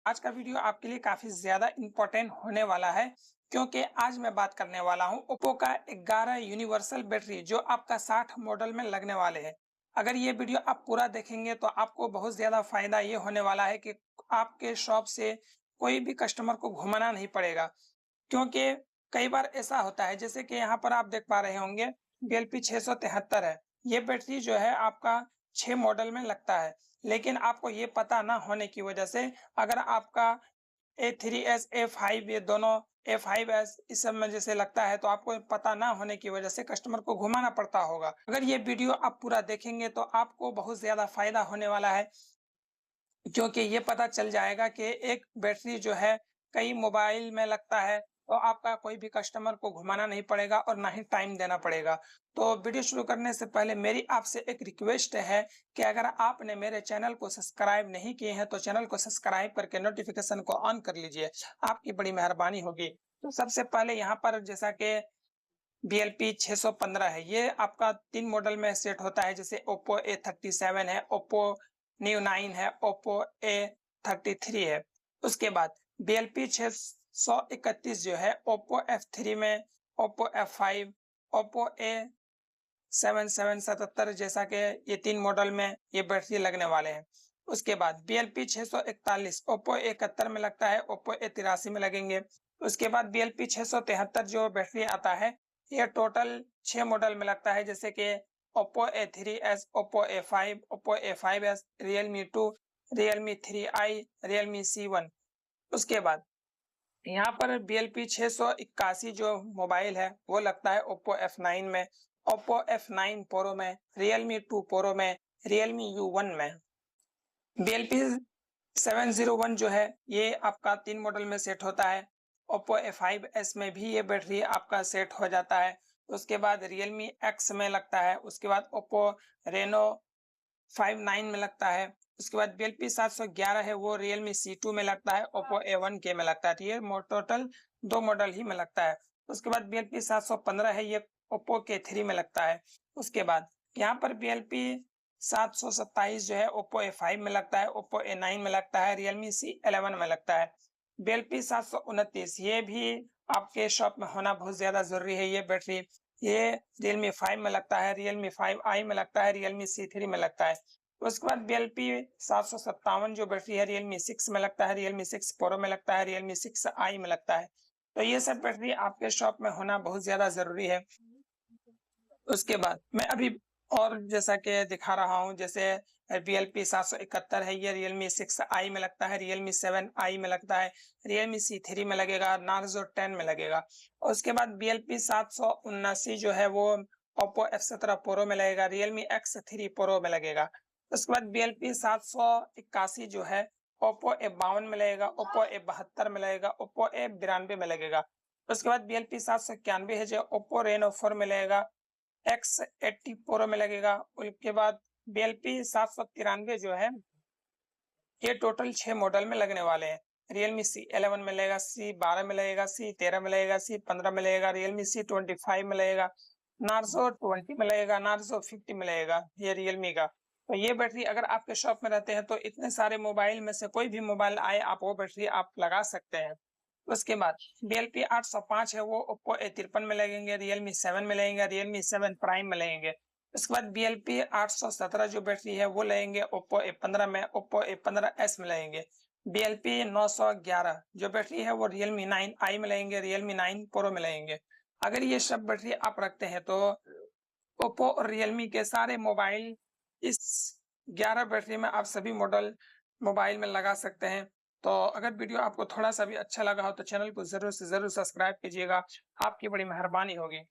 आज का वीडियो आपके लिए काफ़ी ज़्यादा इम्पोर्टेंट होने वाला है क्योंकि आज मैं बात करने वाला हूं ओप्पो का 11 यूनिवर्सल बैटरी जो आपका 60 मॉडल में लगने वाले हैं। अगर ये वीडियो आप पूरा देखेंगे तो आपको बहुत ज़्यादा फ़ायदा ये होने वाला है कि आपके शॉप से कोई भी कस्टमर को घुमाना नहीं पड़ेगा। क्योंकि कई बार ऐसा होता है जैसे कि यहाँ पर आप देख पा रहे होंगे BLP 673 है। ये बैटरी जो है आपका 6 मॉडल में लगता है। लेकिन आपको ये पता ना होने की वजह से अगर आपका A3s, A5 ये दोनों A5s इस सब में जैसे लगता है तो आपको पता ना होने की वजह से कस्टमर को घुमाना पड़ता होगा। अगर ये वीडियो आप पूरा देखेंगे तो आपको बहुत ज़्यादा फ़ायदा होने वाला है क्योंकि ये पता चल जाएगा कि एक बैटरी जो है कई मोबाइल में लगता है तो आपका कोई भी कस्टमर को घुमाना नहीं पड़ेगा और ना ही टाइम देना पड़ेगा। तो वीडियो शुरू करने से पहले मेरी आपसे एक रिक्वेस्ट है कि अगर आपने मेरे चैनल को सब्सक्राइब नहीं किए हैं तो चैनल को सब्सक्राइब करके नोटिफिकेशन को ऑन कर लीजिए। आपकी बड़ी मेहरबानी होगी। तो सबसे पहले यहाँ पर जैसा कि BLP 615 है, ये आपका 3 मॉडल में सेट होता है जैसे Oppo A37 है, Oppo New9 है, Oppo A33 है। उसके बाद BLP 631 जो है Oppo F3 में, Oppo F5, Oppo A7777 जैसा कि ये 3 मॉडल में ये बैटरी लगने वाले हैं। उसके बाद BLP 641 Oppo A71 में लगता है, Oppo A83 में लगेंगे। उसके बाद BLP 673 जो बैटरी आता है ये टोटल 6 मॉडल में लगता है जैसे कि Oppo A3s, Oppo A5, Oppo A5s, Realme 2, Realme 3i, Realme C1। उसके बाद यहाँ पर BLP 681 जो मोबाइल है वो लगता है Oppo F9 में, Oppo F9 Pro में, Realme 2 Pro में, Realme U1 में। BLP 701 जो है ये आपका 3 मॉडल में सेट होता है। Oppo A5s में भी ये बैटरी आपका सेट हो जाता है। उसके बाद Realme X में लगता है। उसके बाद Oppo Reno 59 में लगता है। उसके बाद BLP 711 है वो Realme C2 में लगता है, Oppo A1K में लगता है। तो ये टोटल 2 मॉडल ही में लगता है। उसके बाद BLP 715 है ये Oppo K3 में लगता है। उसके बाद यहाँ पर BLP 727 जो है Oppo A5 में लगता है, Oppo A9 में लगता है, Realme C11 में लगता है। BLP 729 ये भी आपके शॉप में होना बहुत ज़्यादा ज़रूरी है ये बैटरी। ये Realme 5 में लगता है, Realme 5i में लगता है, Realme C3 में लगता है। उसके बाद BLP 757 जो बैटरी है Realme 6 में लगता है, Realme 6 Pro में लगता है, Realme 6i में लगता है। तो ये सब बैटरी आपके शॉप में होना बहुत ज़्यादा ज़रूरी है। उसके बाद मैं अभी और जैसा कि दिखा रहा हूँ जैसे BLP 771 है ये Realme 6i में लगता है, Realme 7i में लगता है, Realme C3 में लगेगा, Narzo 10 में लगेगा। और उसके बाद BLP 779 जो है वो Oppo F17 Pro में लगेगा, Realme X3 Pro में लगेगा। उसके बाद BLP 781 जो है Oppo A52 में लगेगा, Oppo A72 में लगेगा, Oppo A92 में लगेगा। उसके बाद BLP 791 है जो Oppo Reno 4 में लगेगा, X80 Pro में लगेगा। उसके बाद BLP 793 जो है ये टोटल 6 मॉडल में लगने वाले हैं। Realme C11 में लगेगा, C12 में लगेगा, C13 में लगेगा, C15 में लगेगा, Realme C25 में लगेगा, Narzo 20 में लगेगा, Narzo 50 में लगेगा ये Realme का। तो ये बैटरी अगर आपके शॉप में रहते हैं तो इतने सारे मोबाइल में से कोई भी मोबाइल आए आप वो बैटरी आप लगा सकते हैं। उसके बाद BLP 805 है वो Oppo A53 में लगेंगे, Realme 7 में लगेंगे, Realme 7 Prime में लगेंगे। उसके बाद BLP 817 जो बैटरी है वो लगेंगे Oppo A15 में, Oppo A15s में लगेंगे। BLP 911 जो बैटरी है वो Realme 9i में लगेंगे, Realme 9 Pro में लगेंगे। अगर ये सब बैटरी आप रखते हैं तो Oppo और Realme के सारे मोबाइल इस 11 बैटरी में आप सभी मॉडल मोबाइल में लगा सकते हैं। तो अगर वीडियो आपको थोड़ा सा भी अच्छा लगा हो तो चैनल को ज़रूर से ज़रूर सब्सक्राइब कीजिएगा। आपकी बड़ी मेहरबानी होगी।